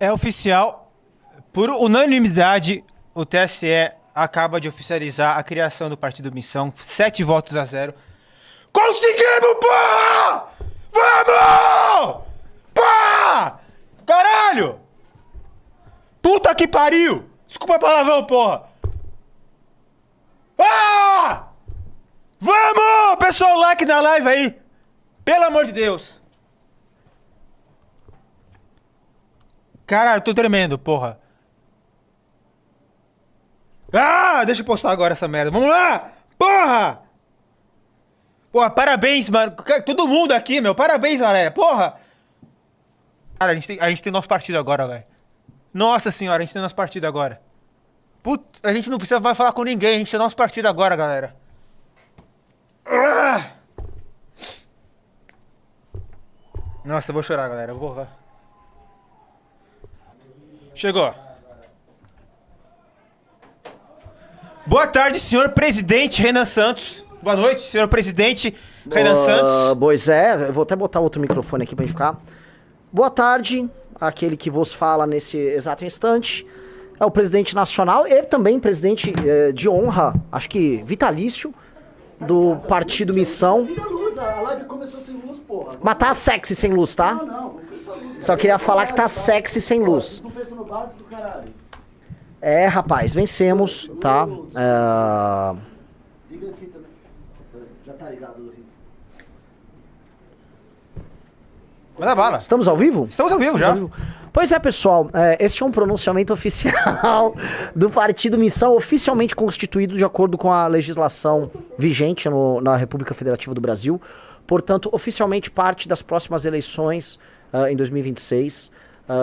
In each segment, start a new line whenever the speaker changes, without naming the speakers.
É oficial, por unanimidade, o TSE acaba de oficializar a criação do Partido Missão, 7 votos a 0. Conseguimos, porra! Vamos! Porra! Caralho! Puta que pariu! Desculpa a palavrão, porra! Ah! Vamos! Pessoal, like na live aí! Pelo amor de Deus! Caralho, tô tremendo, porra. Ah, deixa eu postar agora essa merda. Vamos lá! Porra! Porra, parabéns, mano. Todo mundo aqui, meu. Parabéns, Maré. Porra! Cara, a gente tem nosso partido agora, velho. Nossa senhora, a gente tem nosso partido agora. Puta, a gente não precisa mais falar com ninguém. A gente tem nosso partido agora, galera. Ah! Nossa, eu vou chorar, galera. Porra. Chegou. Boa tarde, senhor presidente Renan Santos. Boa noite, senhor presidente Renan Santos.
Pois é, eu vou até botar outro microfone aqui pra gente ficar. Boa tarde, aquele que vos fala nesse exato instante. É o presidente nacional e também presidente de honra, acho que vitalício, do Partido Missão.
A live começou sem luz, porra.
Mas tá sexy sem luz, tá?
Não.
Só queria falar que tá sexy sem luz.
Não fez no básico do caralho.
É, rapaz, vencemos, tá?
Liga aqui também. Já tá ligado, Luiz.
Manda bala.
Estamos ao vivo?
Estamos ao vivo já.
Pois é, pessoal, este é um pronunciamento oficial do Partido Missão, oficialmente constituído de acordo com a legislação vigente na República Federativa do Brasil. Portanto, oficialmente parte das próximas eleições em 2026,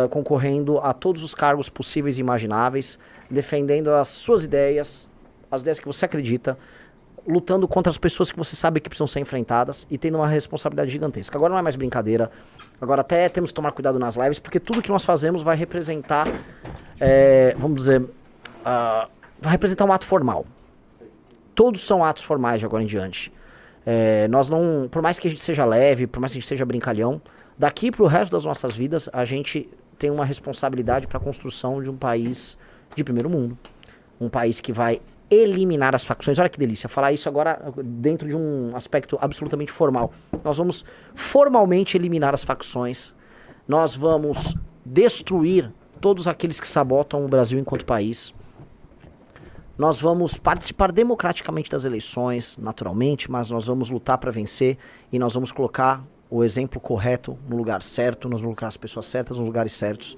concorrendo a todos os cargos possíveis e imagináveis, defendendo as suas ideias, as ideias que você acredita, lutando contra as pessoas que você sabe que precisam ser enfrentadas e tendo uma responsabilidade gigantesca. Agora não é mais brincadeira, agora até temos que tomar cuidado nas lives, porque tudo que nós fazemos vai representar, vamos dizer, vai representar um ato formal. Todos são atos formais de agora em diante. Nós não, por mais que a gente seja leve, por mais que a gente seja brincalhão, daqui pro resto das nossas vidas, a gente tem uma responsabilidade para a construção de um país de primeiro mundo. Um país que vai eliminar as facções. Olha que delícia, falar isso agora dentro de um aspecto absolutamente formal. Nós vamos formalmente eliminar as facções. Nós vamos destruir todos aqueles que sabotam o Brasil enquanto país. Nós vamos participar democraticamente das eleições, naturalmente, mas nós vamos lutar para vencer e nós vamos colocar o exemplo correto no lugar certo, nós vamos colocar as pessoas certas nos lugares certos.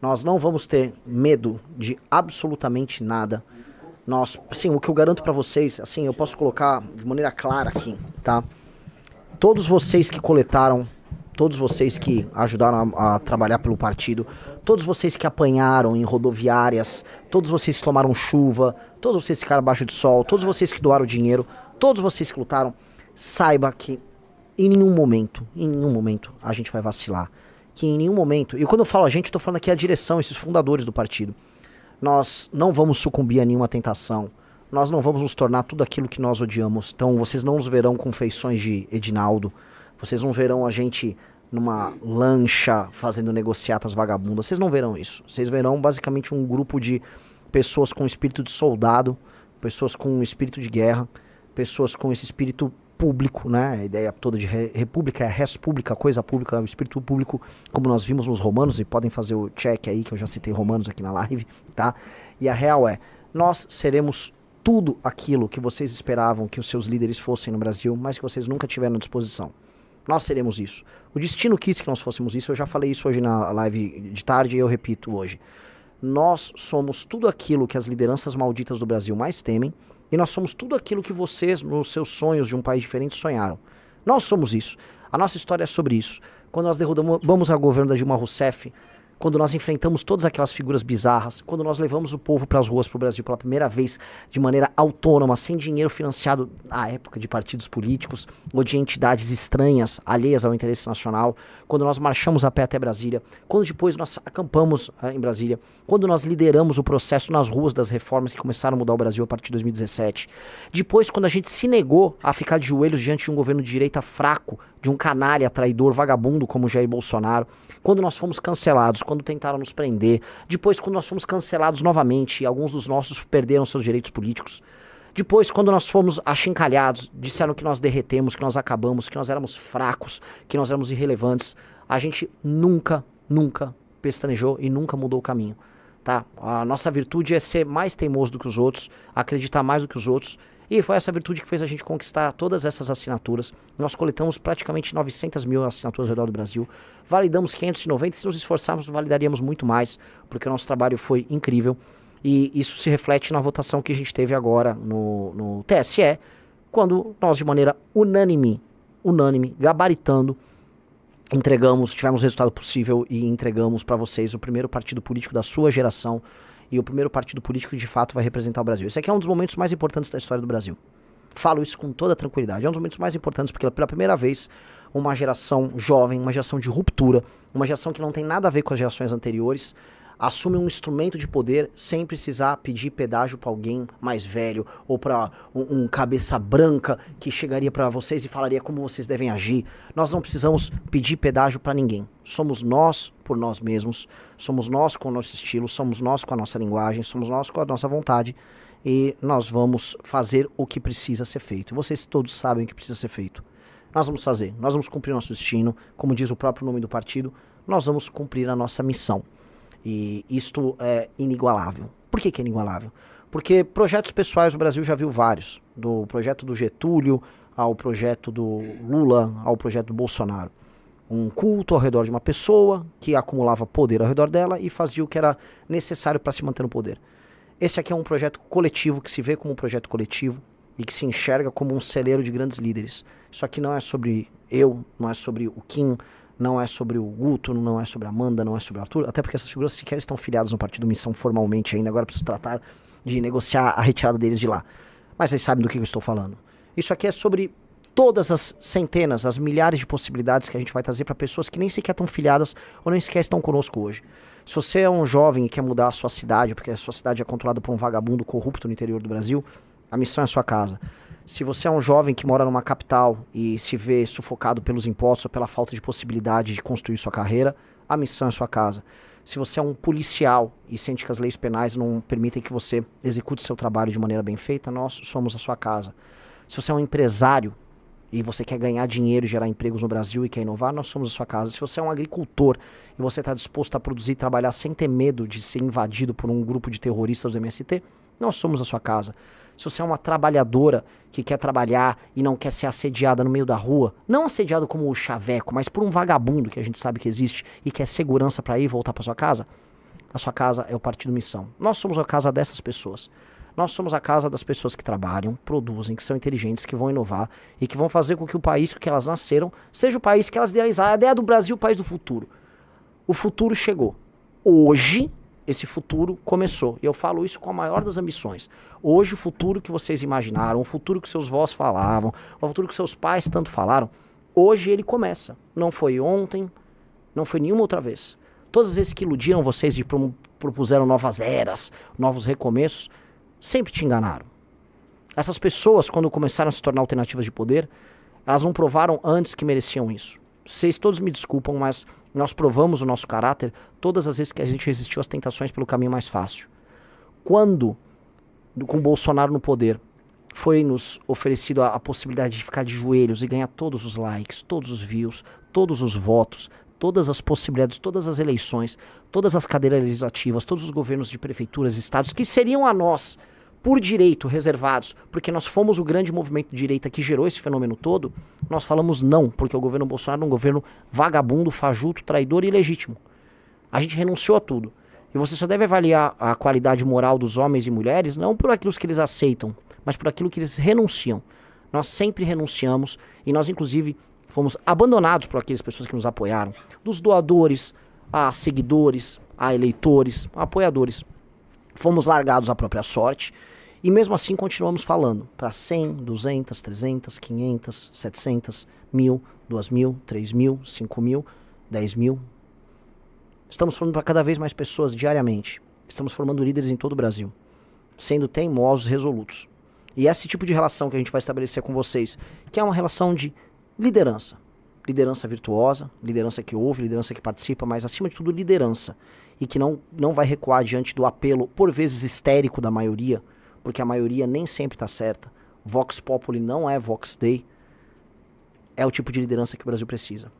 Nós não vamos ter medo de absolutamente nada. Nós, assim, o que eu garanto pra vocês, assim, eu posso colocar de maneira clara aqui, tá? Todos vocês que coletaram, todos vocês que ajudaram a trabalhar pelo partido, todos vocês que apanharam em rodoviárias, todos vocês que tomaram chuva, todos vocês que ficaram abaixo de sol, todos vocês que doaram dinheiro, todos vocês que lutaram, saiba que em nenhum momento a gente vai vacilar. Que em nenhum momento, e quando eu falo a gente, eu tô falando aqui a direção, esses fundadores do partido. Nós não vamos sucumbir a nenhuma tentação. Nós não vamos nos tornar tudo aquilo que nós odiamos. Então vocês não nos verão com feições de Edinaldo. Vocês não verão a gente numa lancha fazendo negociatas vagabundas. Vocês não verão isso. Vocês verão basicamente um grupo de pessoas com espírito de soldado, pessoas com espírito de guerra, pessoas com esse espírito público, né? A ideia toda de república é res pública, coisa pública, é o espírito público, como nós vimos nos Romanos, e podem fazer o check aí, que eu já citei Romanos aqui na live, tá? E a real é, nós seremos tudo aquilo que vocês esperavam que os seus líderes fossem no Brasil, mas que vocês nunca tiveram à disposição. Nós seremos isso. O destino quis que nós fôssemos isso, eu já falei isso hoje na live de tarde e eu repito hoje. Nós somos tudo aquilo que as lideranças malditas do Brasil mais temem, e nós somos tudo aquilo que vocês, nos seus sonhos de um país diferente, sonharam. Nós somos isso. A nossa história é sobre isso. Quando nós derrubamos o governo da Dilma Rousseff, quando nós enfrentamos todas aquelas figuras bizarras, quando nós levamos o povo para as ruas para o Brasil pela primeira vez de maneira autônoma, sem dinheiro financiado à época de partidos políticos ou de entidades estranhas, alheias ao interesse nacional, quando nós marchamos a pé até Brasília, quando depois nós acampamos em Brasília, quando nós lideramos o processo nas ruas das reformas que começaram a mudar o Brasil a partir de 2017, depois quando a gente se negou a ficar de joelhos diante de um governo de direita fraco, de um canalha, traidor, vagabundo como Jair Bolsonaro, quando nós fomos cancelados, quando tentaram nos prender, depois quando nós fomos cancelados novamente e alguns dos nossos perderam seus direitos políticos, depois quando nós fomos achincalhados, disseram que nós derretemos, que nós acabamos, que nós éramos fracos, que nós éramos irrelevantes, a gente nunca pestanejou e nunca mudou o caminho, tá? A nossa virtude é ser mais teimoso do que os outros, acreditar mais do que os outros, e foi essa virtude que fez a gente conquistar todas essas assinaturas. Nós coletamos praticamente 900 mil assinaturas ao redor do Brasil, validamos 590, se nos esforçarmos validaríamos muito mais, porque o nosso trabalho foi incrível, e isso se reflete na votação que a gente teve agora no TSE, quando nós de maneira unânime, gabaritando, tivemos o resultado possível e entregamos para vocês o primeiro partido político da sua geração e o primeiro partido político que de fato vai representar o Brasil. Esse aqui é um dos momentos mais importantes da história do Brasil. Falo isso com toda tranquilidade. É um dos momentos mais importantes porque pela primeira vez uma geração jovem, uma geração de ruptura, uma geração que não tem nada a ver com as gerações anteriores, assume um instrumento de poder sem precisar pedir pedágio para alguém mais velho ou para um cabeça branca que chegaria para vocês e falaria como vocês devem agir. Nós não precisamos pedir pedágio para ninguém. Somos nós por nós mesmos, somos nós com o nosso estilo, somos nós com a nossa linguagem, somos nós com a nossa vontade e nós vamos fazer o que precisa ser feito. Vocês todos sabem o que precisa ser feito. Nós vamos fazer, nós vamos cumprir nosso destino, como diz o próprio nome do partido, nós vamos cumprir a nossa missão. E isto é inigualável. Por que é inigualável? Porque projetos pessoais o Brasil já viu vários. Do projeto do Getúlio, ao projeto do Lula, ao projeto do Bolsonaro. Um culto ao redor de uma pessoa que acumulava poder ao redor dela e fazia o que era necessário para se manter no poder. Esse aqui é um projeto coletivo, que se vê como um projeto coletivo e que se enxerga como um celeiro de grandes líderes. Isso aqui não é sobre eu, não é sobre o Kim, não é sobre o Guto, não é sobre a Amanda, não é sobre o Arthur, até porque essas figuras sequer estão filiadas no Partido Missão formalmente ainda, agora preciso tratar de negociar a retirada deles de lá. Mas vocês sabem do que eu estou falando. Isso aqui é sobre todas as centenas, as milhares de possibilidades que a gente vai trazer para pessoas que nem sequer estão filiadas ou nem sequer estão conosco hoje. Se você é um jovem e quer mudar a sua cidade, porque a sua cidade é controlada por um vagabundo corrupto no interior do Brasil, a missão é a sua casa. Se você é um jovem que mora numa capital e se vê sufocado pelos impostos ou pela falta de possibilidade de construir sua carreira, a missão é sua casa. Se você é um policial e sente que as leis penais não permitem que você execute seu trabalho de maneira bem feita, nós somos a sua casa. Se você é um empresário e você quer ganhar dinheiro e gerar empregos no Brasil e quer inovar, nós somos a sua casa. Se você é um agricultor e você está disposto a produzir e trabalhar sem ter medo de ser invadido por um grupo de terroristas do MST, nós somos a sua casa. Se você é uma trabalhadora que quer trabalhar e não quer ser assediada no meio da rua, não assediada como o chaveco, mas por um vagabundo que a gente sabe que existe e quer segurança para ir e voltar para sua casa, a sua casa é o Partido Missão. Nós somos a casa dessas pessoas. Nós somos a casa das pessoas que trabalham, produzem, que são inteligentes, que vão inovar e que vão fazer com que o país que elas nasceram seja o país que elas idealizaram. A ideia do Brasil, o país do futuro. O futuro chegou. Hoje, esse futuro começou. E eu falo isso com a maior das ambições. Hoje, o futuro que vocês imaginaram, o futuro que seus vós falavam, o futuro que seus pais tanto falaram, hoje ele começa. Não foi ontem, não foi nenhuma outra vez. Todas as vezes que iludiram vocês e propuseram novas eras, novos recomeços, sempre te enganaram. Essas pessoas, quando começaram a se tornar alternativas de poder, elas não provaram antes que mereciam isso. Vocês todos me desculpam, mas nós provamos o nosso caráter todas as vezes que a gente resistiu às tentações pelo caminho mais fácil. Quando, com Bolsonaro no poder, foi nos oferecido a possibilidade de ficar de joelhos e ganhar todos os likes, todos os views, todos os votos, todas as possibilidades, todas as eleições, todas as cadeiras legislativas, todos os governos de prefeituras e estados que seriam a nós, por direito, reservados, porque nós fomos o grande movimento de direita que gerou esse fenômeno todo, nós falamos não, porque o governo Bolsonaro é um governo vagabundo, fajuto, traidor e ilegítimo. A gente renunciou a tudo. E você só deve avaliar a qualidade moral dos homens e mulheres não por aquilo que eles aceitam, mas por aquilo que eles renunciam. Nós sempre renunciamos e nós, inclusive, fomos abandonados por aquelas pessoas que nos apoiaram. Dos doadores, a seguidores, a eleitores, a apoiadores. Fomos largados à própria sorte e mesmo assim continuamos falando para 100, 200, 300, 500, 700, 1.000, 2.000, 3.000, 5.000, 10.000. Estamos falando para cada vez mais pessoas diariamente. Estamos formando líderes em todo o Brasil, sendo teimosos, resolutos. E esse tipo de relação que a gente vai estabelecer com vocês, que é uma relação de liderança. liderança virtuosa, liderança que ouve, liderança que participa, mas acima de tudo liderança. E que não vai recuar diante do apelo, por vezes histérico, da maioria, porque a maioria nem sempre está certa. Vox Populi não é Vox Dei. É o tipo de liderança que o Brasil precisa.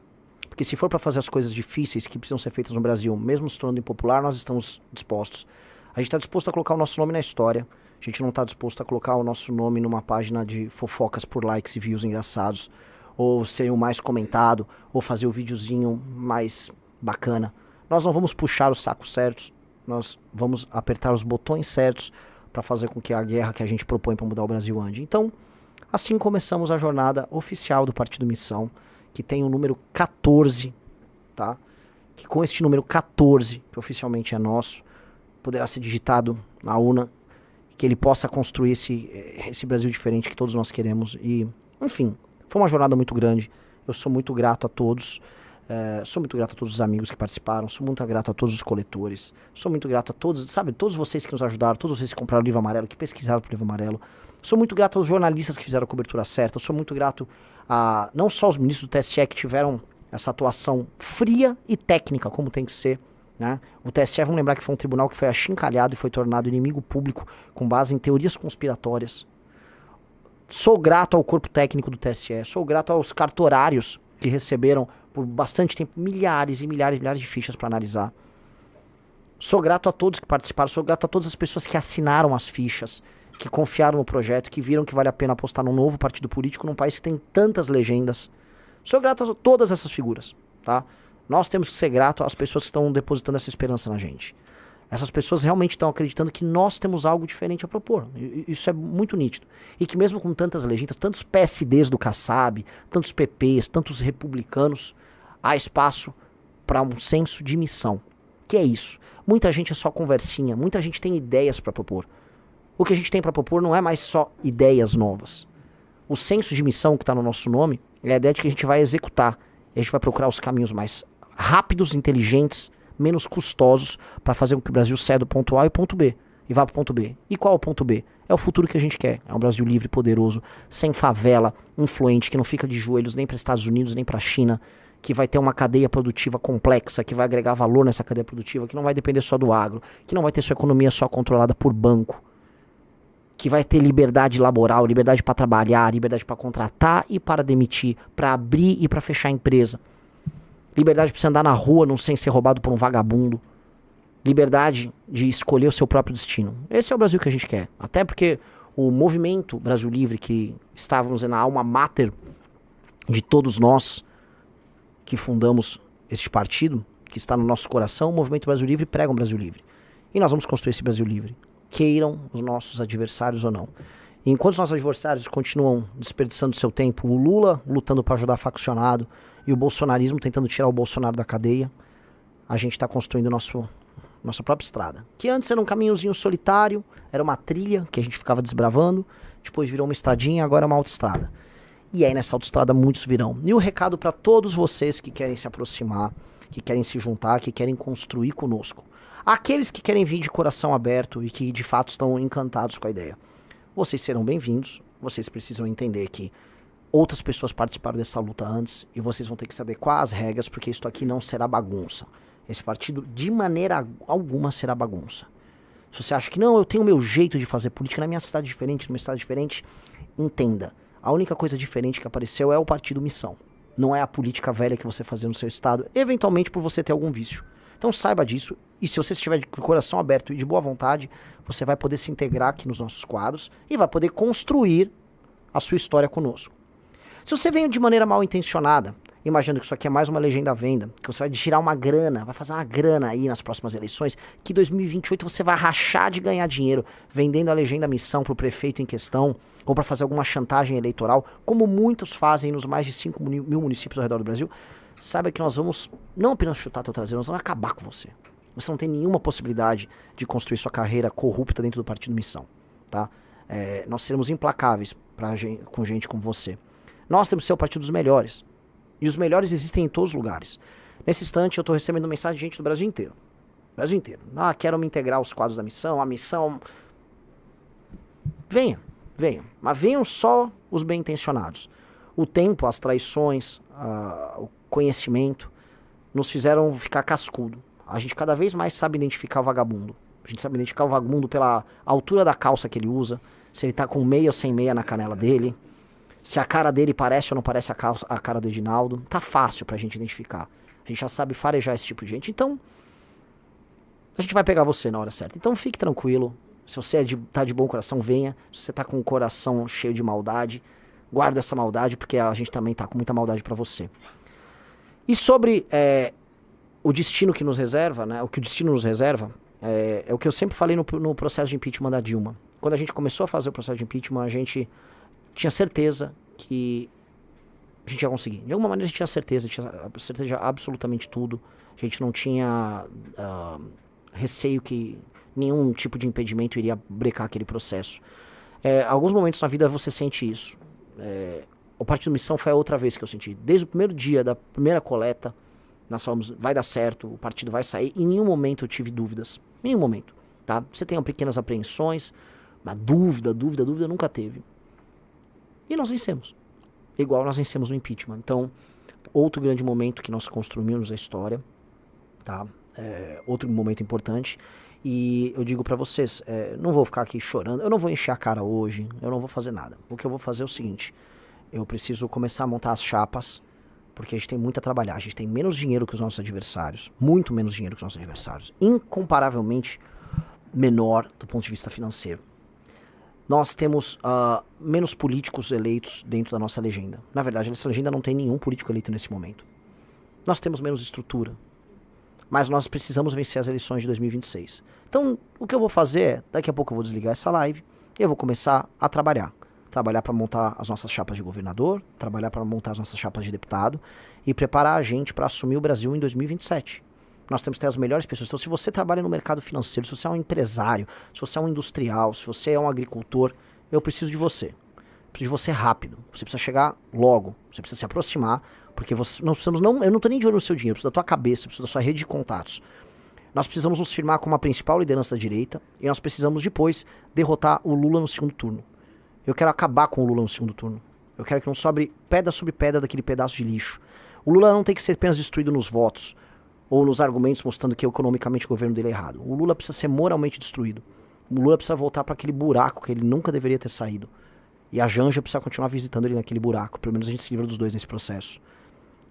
Porque se for para fazer as coisas difíceis que precisam ser feitas no Brasil, mesmo se tornando impopular, nós estamos dispostos. A gente está disposto a colocar o nosso nome na história. A gente não está disposto a colocar o nosso nome numa página de fofocas por likes e views engraçados, ou ser o mais comentado, ou fazer o videozinho mais bacana. Nós não vamos puxar os sacos certos, nós vamos apertar os botões certos para fazer com que a guerra que a gente propõe para mudar o Brasil ande. Então, assim começamos a jornada oficial do Partido Missão, que tem o número 14, tá? Que com este número 14, que oficialmente é nosso, poderá ser digitado na urna, que ele possa construir esse Brasil diferente que todos nós queremos. E, enfim, foi uma jornada muito grande. Eu sou muito grato a todos. Sou muito grato a todos os amigos que participaram, sou muito grato a todos os coletores, sou muito grato a todos, sabe, todos vocês que nos ajudaram, todos vocês que compraram o livro amarelo, que pesquisaram pro livro amarelo. Sou muito grato aos jornalistas que fizeram a cobertura certa, sou muito grato a não só os ministros do TSE que tiveram essa atuação fria e técnica, como tem que ser, né? O TSE, vamos lembrar que foi um tribunal que foi achincalhado e foi tornado inimigo público com base em teorias conspiratórias. Sou grato ao corpo técnico do TSE, sou grato aos cartorários que receberam por bastante tempo milhares e milhares e milhares de fichas para analisar. Sou grato a todos que participaram, sou grato a todas as pessoas que assinaram as fichas, que confiaram no projeto, que viram que vale a pena apostar num novo partido político num país que tem tantas legendas. Sou grato a todas essas figuras, tá? Nós temos que ser grato às pessoas que estão depositando essa esperança na gente. Essas pessoas realmente estão acreditando que nós temos algo diferente a propor. Isso é muito nítido. E que mesmo com tantas legendas, tantos PSDs do Kassab, tantos PPs, tantos republicanos, há espaço para um senso de missão. Que é isso? Muita gente é só conversinha, muita gente tem ideias para propor. O que a gente tem para propor não é mais só ideias novas. O senso de missão que está no nosso nome é a ideia de que a gente vai executar. E a gente vai procurar os caminhos mais rápidos, inteligentes, menos custosos para fazer com que o Brasil saia do ponto A e o ponto B e vá para o ponto B. E qual é o ponto B? É o futuro que a gente quer. É um Brasil livre, poderoso, sem favela, influente, que não fica de joelhos nem para os Estados Unidos, nem para a China, que vai ter uma cadeia produtiva complexa, que vai agregar valor nessa cadeia produtiva, que não vai depender só do agro, que não vai ter sua economia só controlada por banco, que vai ter liberdade laboral, liberdade para trabalhar, liberdade para contratar e para demitir, para abrir e para fechar a empresa. Liberdade para você andar na rua não sem ser roubado por um vagabundo. Liberdade de escolher o seu próprio destino. Esse é o Brasil que a gente quer. Até porque o movimento Brasil Livre, que estávamos na alma mater de todos nós que fundamos este partido, que está no nosso coração, o movimento Brasil Livre prega um Brasil Livre. E nós vamos construir esse Brasil Livre. Queiram os nossos adversários ou não. E enquanto os nossos adversários continuam desperdiçando seu tempo, o Lula lutando para ajudar faccionado e o bolsonarismo tentando tirar o Bolsonaro da cadeia, a gente está construindo nossa própria estrada. Que antes era um caminhozinho solitário, era uma trilha que a gente ficava desbravando, depois virou uma estradinha, agora é uma autoestrada. E aí nessa autoestrada muitos virão. E o recado para todos vocês que querem se aproximar, que querem se juntar, que querem construir conosco. Aqueles que querem vir de coração aberto e que de fato estão encantados com a ideia. Vocês serão bem-vindos, vocês precisam entender que outras pessoas participaram dessa luta antes e vocês vão ter que se adequar às regras, porque isso aqui não será bagunça. Esse partido de maneira alguma será bagunça. Se você acha que não, eu tenho o meu jeito de fazer política na minha cidade diferente, numa cidade diferente, entenda. A única coisa diferente que apareceu é o Partido Missão. Não é a política velha que você fazia no seu estado, eventualmente por você ter algum vício. Então saiba disso, e se você estiver de coração aberto e de boa vontade, você vai poder se integrar aqui nos nossos quadros e vai poder construir a sua história conosco. Se você vem de maneira mal intencionada, imaginando que isso aqui é mais uma legenda à venda, que você vai tirar uma grana, vai fazer uma grana aí nas próximas eleições, que em 2028 você vai rachar de ganhar dinheiro vendendo a legenda missão para o prefeito em questão, ou para fazer alguma chantagem eleitoral, como muitos fazem nos mais de 5 mil municípios ao redor do Brasil, saiba que nós vamos não apenas chutar teu traseiro, nós vamos acabar com você. Você não tem nenhuma possibilidade de construir sua carreira corrupta dentro do Partido Missão, tá? Nós seremos implacáveis com gente como você. Nós temos que ser o partido dos melhores. E os melhores existem em todos os lugares. Nesse instante eu estou recebendo mensagem de gente do Brasil inteiro. Brasil inteiro. Ah, quero me integrar aos quadros da missão, a missão... Venha. Mas venham só os bem intencionados. O tempo, as traições, o conhecimento, nos fizeram ficar cascudo. A gente cada vez mais sabe identificar o vagabundo. A gente sabe identificar o vagabundo pela altura da calça que ele usa, se ele tá com meia ou sem meia na canela dele, se a cara dele parece ou não parece a cara do Edinaldo. Tá fácil pra gente identificar. A gente já sabe farejar esse tipo de gente. Então, a gente vai pegar você na hora certa. Então fique tranquilo. Se você tá de bom coração, venha. Se você tá com o coração cheio de maldade, guarda essa maldade, porque a gente também tá com muita maldade pra você. E sobre o destino que nos reserva, né? O que o destino nos reserva, é o que eu sempre falei no processo de impeachment da Dilma. Quando a gente começou a fazer o processo de impeachment, a gente tinha certeza que a gente ia conseguir. De alguma maneira a gente tinha certeza de absolutamente tudo. A gente não tinha receio que nenhum tipo de impedimento iria brecar aquele processo. Alguns momentos na vida você sente isso. O Partido Missão foi a outra vez que eu senti. Desde o primeiro dia da primeira coleta, nós falamos, vai dar certo, o partido vai sair. Em nenhum momento eu tive dúvidas. Em nenhum momento. Tá? Você tem pequenas apreensões, mas dúvida nunca teve. E nós vencemos. Igual nós vencemos no impeachment. Então, outro grande momento que nós construímos a história. Tá? Outro momento importante. E eu digo pra vocês, não vou ficar aqui chorando, eu não vou encher a cara hoje, eu não vou fazer nada. O que eu vou fazer é o seguinte, eu preciso começar a montar as chapas, porque a gente tem muito a trabalhar. A gente tem menos dinheiro que os nossos adversários, muito menos dinheiro que os nossos adversários, incomparavelmente menor do ponto de vista financeiro. Nós temos menos políticos eleitos dentro da nossa legenda. Na verdade, essa legenda não tem nenhum político eleito nesse momento. Nós temos menos estrutura. Mas nós precisamos vencer as eleições de 2026. Então, o que eu vou fazer é, daqui a pouco eu vou desligar essa live e eu vou começar a trabalhar. Trabalhar para montar as nossas chapas de governador, trabalhar para montar as nossas chapas de deputado e preparar a gente para assumir o Brasil em 2027. Nós temos que ter as melhores pessoas. Então, se você trabalha no mercado financeiro, se você é um empresário, se você é um industrial, se você é um agricultor, eu preciso de você. Preciso de você rápido. Você precisa chegar logo. Você precisa se aproximar. Porque eu não tô nem de olho no seu dinheiro, eu preciso da tua cabeça, eu preciso da sua rede de contatos. Nós precisamos nos firmar como a principal liderança da direita e nós precisamos depois derrotar o Lula no segundo turno. Eu quero acabar com o Lula no segundo turno. Eu quero que não sobre pedra sobre pedra daquele pedaço de lixo. O Lula não tem que ser apenas destruído nos votos ou nos argumentos mostrando que economicamente o governo dele é errado. O Lula precisa ser moralmente destruído. O Lula precisa voltar para aquele buraco que ele nunca deveria ter saído. E a Janja precisa continuar visitando ele naquele buraco. Pelo menos a gente se livra dos dois nesse processo.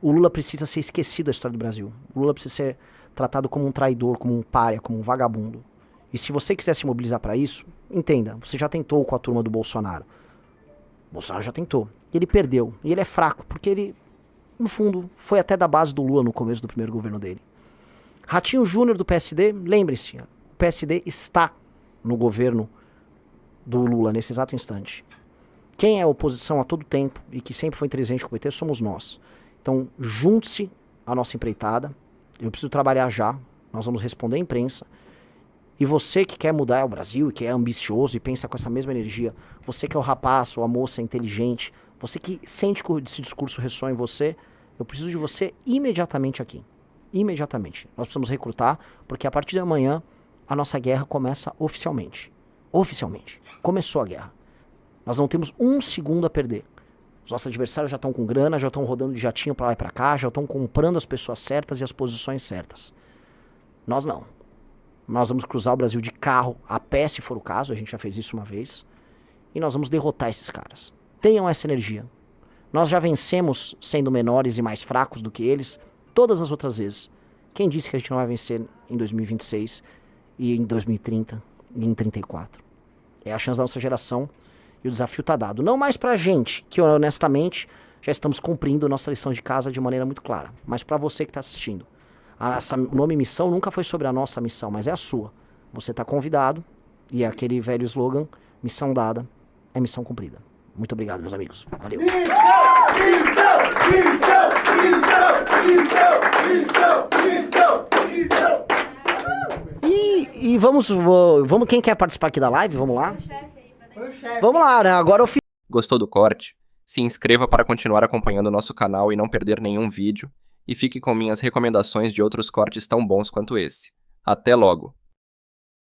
O Lula precisa ser esquecido da história do Brasil. O Lula precisa ser tratado como um traidor, como um pária, como um vagabundo. E se você quiser se mobilizar para isso, entenda, você já tentou com a turma do Bolsonaro. O Bolsonaro já tentou. E ele perdeu. E ele é fraco, porque ele, no fundo, foi até da base do Lula no começo do primeiro governo dele. Ratinho Júnior do PSD, lembre-se, o PSD está no governo do Lula nesse exato instante. Quem é oposição a todo tempo e que sempre foi inteligente com o PT somos nós. Então, junte-se à nossa empreitada. Eu preciso trabalhar já. Nós vamos responder à imprensa. E você que quer mudar o Brasil, e que é ambicioso e pensa com essa mesma energia, você que é o rapaz ou a moça inteligente, você que sente que esse discurso ressoa em você, eu preciso de você imediatamente aqui. Imediatamente. Nós precisamos recrutar, porque a partir de amanhã a nossa guerra começa oficialmente. Oficialmente. Começou a guerra. Nós não temos um segundo a perder. Os nossos adversários já estão com grana, já estão rodando de jatinho pra lá e pra cá, já estão comprando as pessoas certas e as posições certas. Nós não. Nós vamos cruzar o Brasil de carro, a pé se for o caso, a gente já fez isso uma vez, e nós vamos derrotar esses caras. Tenham essa energia. Nós já vencemos sendo menores e mais fracos do que eles todas as outras vezes. Quem disse que a gente não vai vencer em 2026 e em 2030 e em 34? É a chance da nossa geração. E o desafio está dado. Não mais pra gente, que honestamente já estamos cumprindo nossa lição de casa de maneira muito clara. Mas para você que está assistindo. O nome missão nunca foi sobre a nossa missão, mas é a sua. Você está convidado e é aquele velho slogan, missão dada é missão cumprida. Muito obrigado, meus amigos. Valeu. E vamos, quem quer participar aqui da live? Vamos lá? Vamos lá, né? Agora eu fiz.
Gostou do corte? Se inscreva para continuar acompanhando o nosso canal e não perder nenhum vídeo, e fique com minhas recomendações de outros cortes tão bons quanto esse. Até logo!